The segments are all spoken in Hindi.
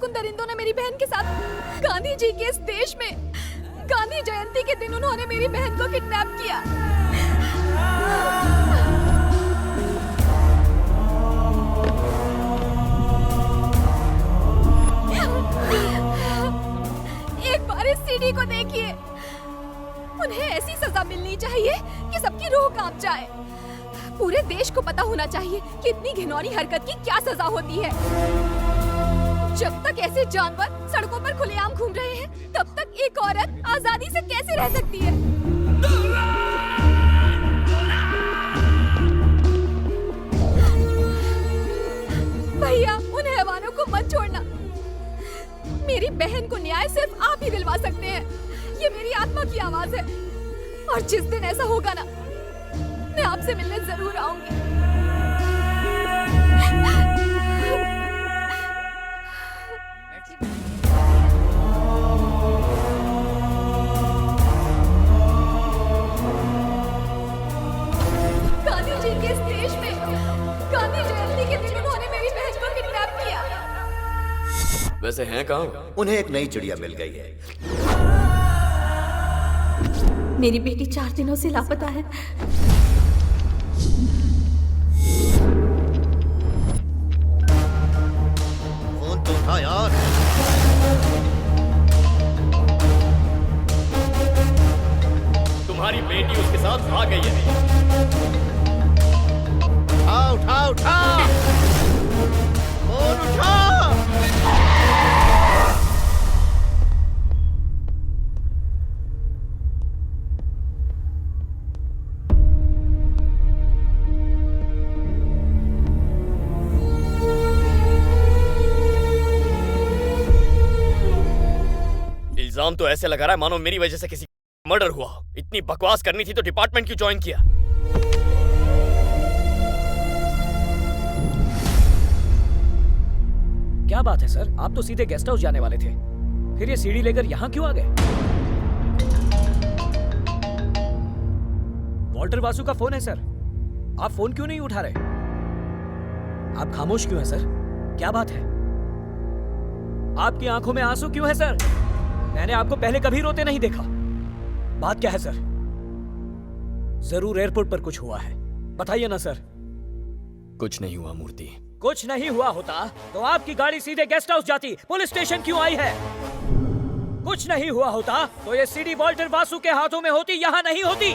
उन दरिंदों ने मेरी बहन के साथ गांधी जी के इस देश में गांधी जयंती के दिन उन्होंने मेरी बहन को किडनैप किया। एक बार इस सीडी को देखिए। उन्हें ऐसी सजा मिलनी चाहिए कि सबकी रूह कांप जाए। पूरे देश को पता होना चाहिए कि इतनी घिनौनी हरकत की क्या सजा होती है। जब तक ऐसे जानवर सड़कों पर खुलेआम घूम रहे हैं, तब तक एक औरत आजादी से कैसे रह सकती है? भैया, उन हैवानों को मत छोड़ना। मेरी बहन को न्याय सिर्फ आप ही दिलवा सकते हैं। ये मेरी आत्मा की आवाज है और जिस दिन ऐसा होगा ना, मैं आपसे मिलने जरूर आऊंगी। गांधी जी के इस देश में गांधी जयंती के दिन उन्होंने मेरी बहन को किडनैप किया। वैसे हैं कहाँ? उन्हें एक नई चिड़िया मिल गई है। मेरी बेटी 4 दिनों से लापता है। फोन तो उठा यार। तुम्हारी बेटी उसके साथ आ गई है। उठा उठा उठा, फोन उठा। इल्जाम तो ऐसे लगा रहा है मानो मेरी वजह से किसी मर्डर हुआ। इतनी बकवास करनी थी तो डिपार्टमेंट क्यों ज्वाइन किया? क्या बात है सर, आप तो सीधे गेस्ट हाउस जाने वाले थे, फिर ये सीडी लेकर यहाँ क्यों आ गए? वॉल्टर वासु का फोन है सर, आप फोन क्यों नहीं उठा रहे? आप खामोश क्यों हैं सर? क्या बात है? आपकी आंखों में आंसू क्यों है सर? मैंने आपको पहले कभी रोते नहीं देखा। बात क्या है सर? जरूर एयरपोर्ट पर कुछ हुआ है, बताइए ना सर। कुछ नहीं हुआ मूर्ति। कुछ नहीं हुआ होता तो आपकी गाड़ी सीधे गेस्ट हाउस जाती, पुलिस स्टेशन क्यों आई है? कुछ नहीं हुआ होता तो ये सीडी वॉल्टर वासु के हाथों में होती, यहाँ नहीं होती।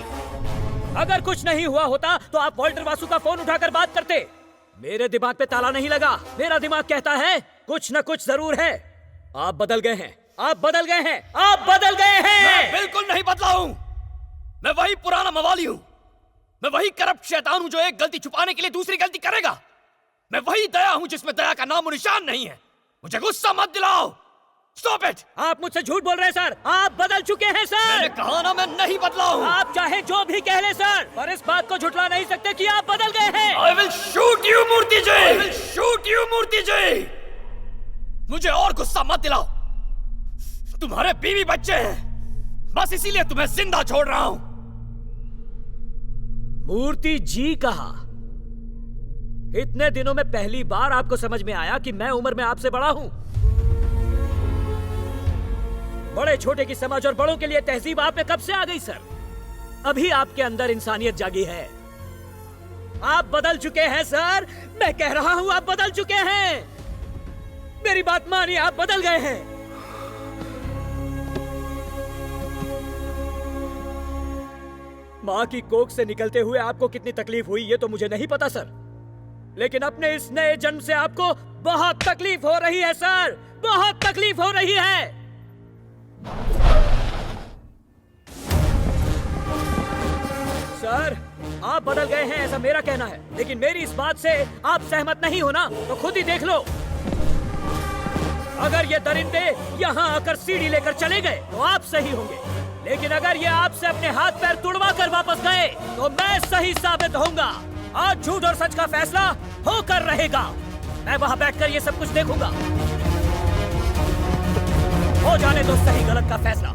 अगर कुछ नहीं हुआ होता तो आप वॉल्टर वासु का फोन उठाकर बात करते। मेरे दिमाग पे ताला नहीं लगा, मेरा दिमाग कहता है कुछ न कुछ जरूर है। आप बदल गए हैं, आप बदल गए हैं, आप बदल गए हैं। मैं बिल्कुल नहीं बदला हूं। मैं वही पुराना मवाली हूं। मैं वही करप्ट शैतान हूं जो एक गलती छुपाने के लिए दूसरी गलती करेगा। मैं वही दया हूं जिसमें दया का नाम और निशान नहीं है। मुझे गुस्सा मत दिलाओ। Stop it. आप मुझसे झूठ बोल रहे हैं सर, आप बदल चुके हैं सर। मैंने कहा ना मैं नहीं बदला हूं। आप चाहे जो भी कह ले सर, पर इस बात को झुठला नहीं सकते कि आप बदल गए हैं। I will shoot you Murthy ji. I will shoot you मूर्ति जी। मुझे और गुस्सा मत दिलाओ। तुम्हारे बीवी बच्चे हैं, बस इसीलिए तुम्हें जिंदा छोड़ रहा हूं। मूर्ति जी कहा। इतने दिनों में पहली बार आपको समझ में आया कि मैं उम्र में आपसे बड़ा हूं। बड़े छोटे की समझ और बड़ों के लिए तहजीब आप में कब से आ गई सर? अभी आपके अंदर इंसानियत जागी है। आप बदल चुके हैं सर, मैं कह रहा हूं आप बदल चुके हैं। मेरी बात मानिए, आप बदल गए हैं। मां की कोख से निकलते हुए आपको कितनी तकलीफ हुई ये तो मुझे नहीं पता सर, लेकिन अपने इस नए जन्म से आपको बहुत तकलीफ हो रही है सर, बहुत तकलीफ हो रही है। सर, आप बदल गए हैं ऐसा मेरा कहना है, लेकिन मेरी इस बात से आप सहमत नहीं हो ना, तो खुद ही देख लो। अगर ये दरिंदे यहाँ आकर सीढ़ी लेकर चले गए तो आप सही होंगे, लेकिन अगर ये आपसे अपने हाथ पैर तुड़वा कर वापस गए तो मैं सही साबित होऊंगा। आज झूठ और सच का फैसला होकर रहेगा। मैं वहां बैठकर ये सब कुछ देखूंगा। हो जाने दो सही गलत का फैसला।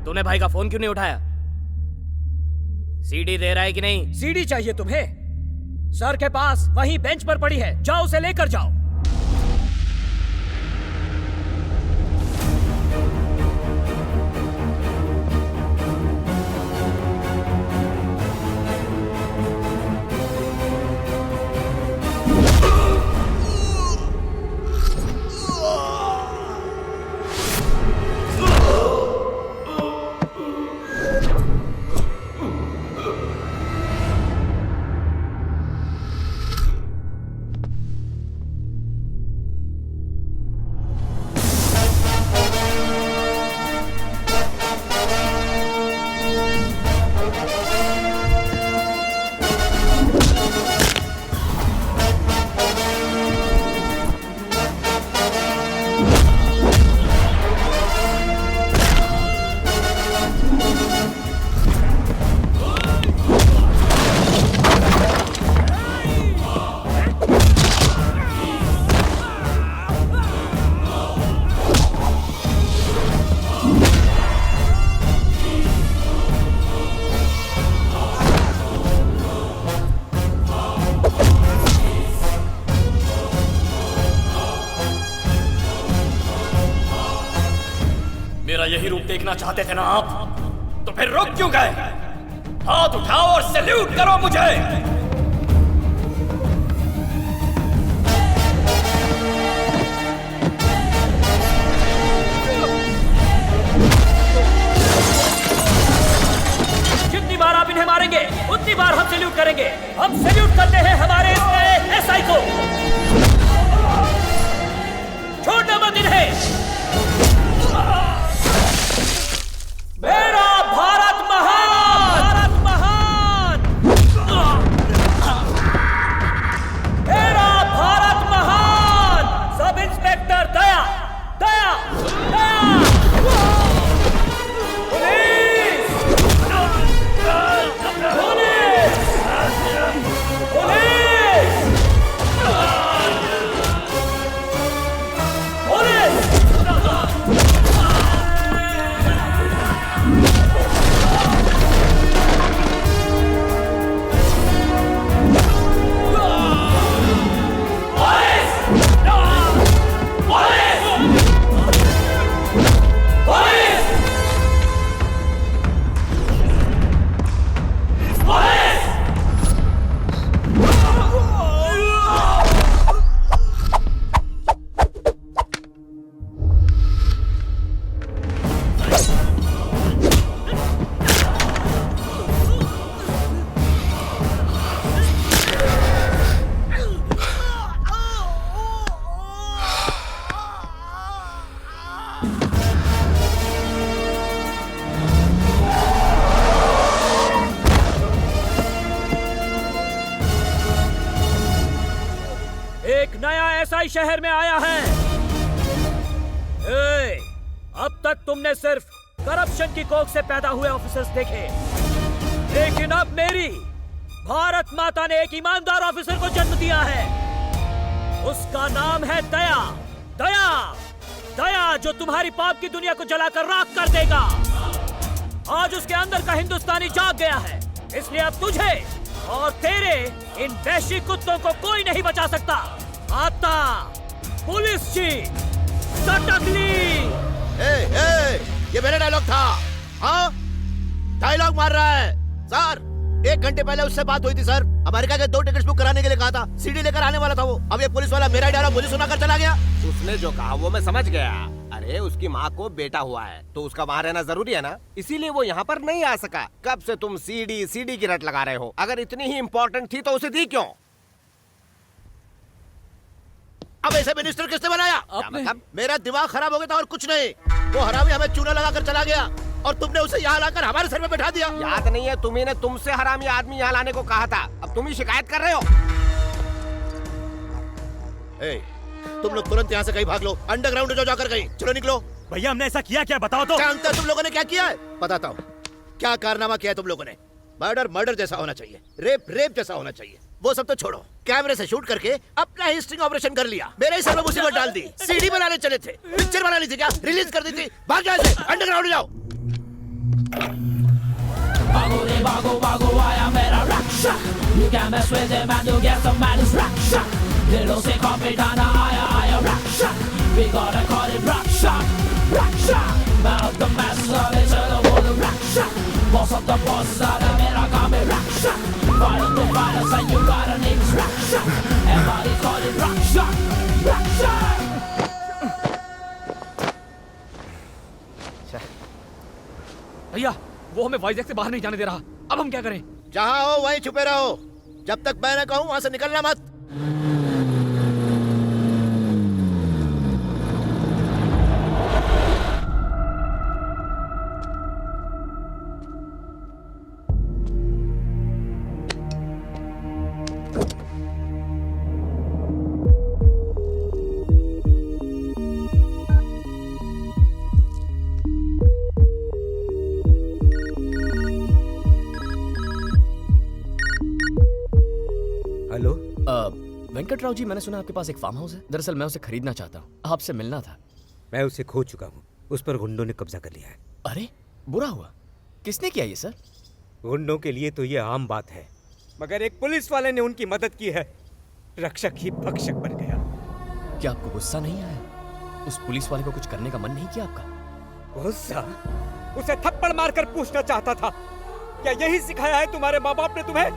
तूने भाई का फोन क्यों नहीं उठाया? सीडी दे रहा है कि नहीं? सीडी चाहिए तुम्हें? सर के पास वहीं बेंच पर पड़ी है, जाओ उसे लेकर जाओ। मेरा यही रूप देखना चाहते थे ना आप? तो फिर रुक क्यों गए? हाथ उठाओ और सैल्यूट करो मुझे। जितनी बार आप इन्हें मारेंगे उतनी बार हम सैल्यूट करेंगे। हम सैल्यूट करते हैं हमारे इस नए एसआई को। छोड़ना मत इन्हें। मेरा भारत महान! भारत महान! मेरा भारत महान! सब इंस्पेक्टर दया! दया! दया! पुलिस! पुलिस! पुलिस! पुलिस! एक नया एसआई शहर में आया है। अब तक तुमने सिर्फ करप्शन की कोख से पैदा हुए ऑफिसर्स देखे, लेकिन अब मेरी भारत माता ने एक ईमानदार ऑफिसर को जन्म दिया है। उसका नाम है दया। दया, दया जो तुम्हारी पाप की दुनिया को जलाकर राख कर देगा। आज उसके अंदर का हिंदुस्तानी जाग गया है, इसलिए अब तुझे और तेरे इन वैश्य कुत्तों को कोई नहीं बचा सकता। आता पुलिस चीफ सटकली। ये मेरा डायलॉग था। हाँ, डायलॉग मार रहा है सर। 1 घंटे पहले उससे बात हुई थी सर। अमेरिका के 2 टिकट्स बुक कराने के लिए कहा था। सीडी लेकर आने वाला था वो। अब ये पुलिस वाला मेरा डायलॉग मुझे सुनाकर चला गया। उसने जो कहा वो मैं समझ गया। अरे उसकी माँ को बेटा हुआ है तो उसका वहाँ रहना जरूरी है ना, इसीलिए वो यहाँ पर नहीं आ सका। कब से तुम सीडी की रट लगा रहे हो? अगर इतनी ही इम्पोर्टेंट थी तो उसे दी क्यों? अब ऐसे मिनिस्टर किसने बनाया? मतलब? मेरा दिमाग खराब हो गया था और कुछ नहीं। वो हरामी हमें चूना लगाकर चला गया और तुमने उसे यहाँ लाकर हमारे सर में बैठा दिया। याद नहीं है तुम्ही ने तुमसे हरामी आदमी यहाँ लाने को कहा था? अब तुम ही शिकायत कर रहे हो। तुम लोग तुरंत यहाँ से कहीं भाग लो। अंडरग्राउंड जो जाकर कहीं। चलो निकलो। भैया हमने ऐसा किया क्या, बताओ तो। जानते हो तुम लोगों ने क्या किया है? बताता हूँ क्या कारनामा किया है तुम लोगों ने। मर्डर जैसा होना चाहिए, रेप जैसा होना चाहिए। वो सब तो छोड़ो, कैमरे से शूट करके अपना ही स्टिंग ऑपरेशन कर लिया। मेरे ही सर में मुसीबत डाल दी। सीडी बनाने चले थे, पिक्चर बनानी थी क्या? रिलीज कर दी थी। भाग जाओ, अंडरग्राउंड जाओ। vago vago आया मेरा रक्षा You can't mess with him and you get some man is रक्षा दिलों से कॉम्पिटाना आया आया रक्षा We gotta call it Raksha Raksha Man of the masses सारे चलो बोलो रक्षा Boss of the bosses सारा मेरा काम है रक्षा Fighter to fighter say you got a name is Raksha Everybody call it रक्षा रक्षा भैया वो हमें वाइजैक से बाहर नहीं जाने दे रहा। अब हम क्या करें? जहाँ हो वहीं छुपे रहो, जब तक मैं न कहूँ वहां से निकलना मत। हेलो वेंकटराव जी, मैंने सुना आपके पास एक फार्म हाउस है। दरअसल मैं उसे खरीदना चाहता हूँ, आपसे मिलना था। मैं उसे खो चुका हूँ, उस पर गुंडों ने कब्जा कर लिया है। अरे बुरा हुआ। किसने किया ये सर? गुंडों के लिए तो ये आम बात है, मगर एक पुलिस वाले ने उनकी मदद की है। रक्षक ही भक्षक बन गया। क्या आपको गुस्सा नहीं आया? उस पुलिस वाले को कुछ करने का मन नहीं किया आपका? गुस्सा? उसे थप्पड़ मारकर पूछना चाहता था, क्या यही सिखाया है तुम्हारे माँ बाप ने तुम्हें?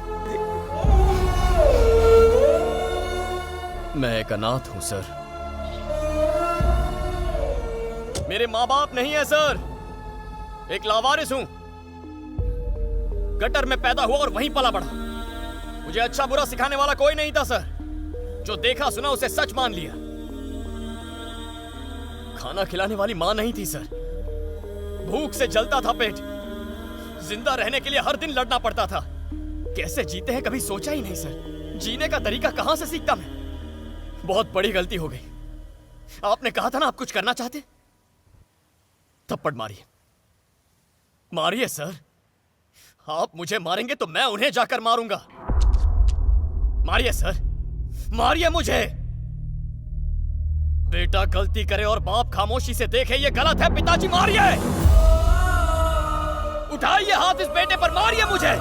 मैं एक अनाथ हूं सर। मेरे माँ बाप नहीं है सर, एक लावारिस हूं। गटर में पैदा हुआ और वहीं पला बढ़ा। मुझे अच्छा बुरा सिखाने वाला कोई नहीं था सर। जो देखा सुना उसे सच मान लिया। खाना खिलाने वाली मां नहीं थी सर। भूख से जलता था पेट। जिंदा रहने के लिए हर दिन लड़ना पड़ता था। कैसे जीते हैं कभी सोचा ही नहीं सर। जीने का तरीका कहां से सीखता मैं? बहुत बड़ी गलती हो गई। आपने कहा था ना आप कुछ करना चाहते। थप्पड़ मारिए, मारिए सर। आप मुझे मारेंगे तो मैं उन्हें जाकर मारूंगा। मारिए सर, मारिए मुझे। बेटा गलती करे और बाप खामोशी से देखे, ये गलत है। पिताजी मारिए, उठाइए हाथ इस बेटे पर, मारिए मुझे।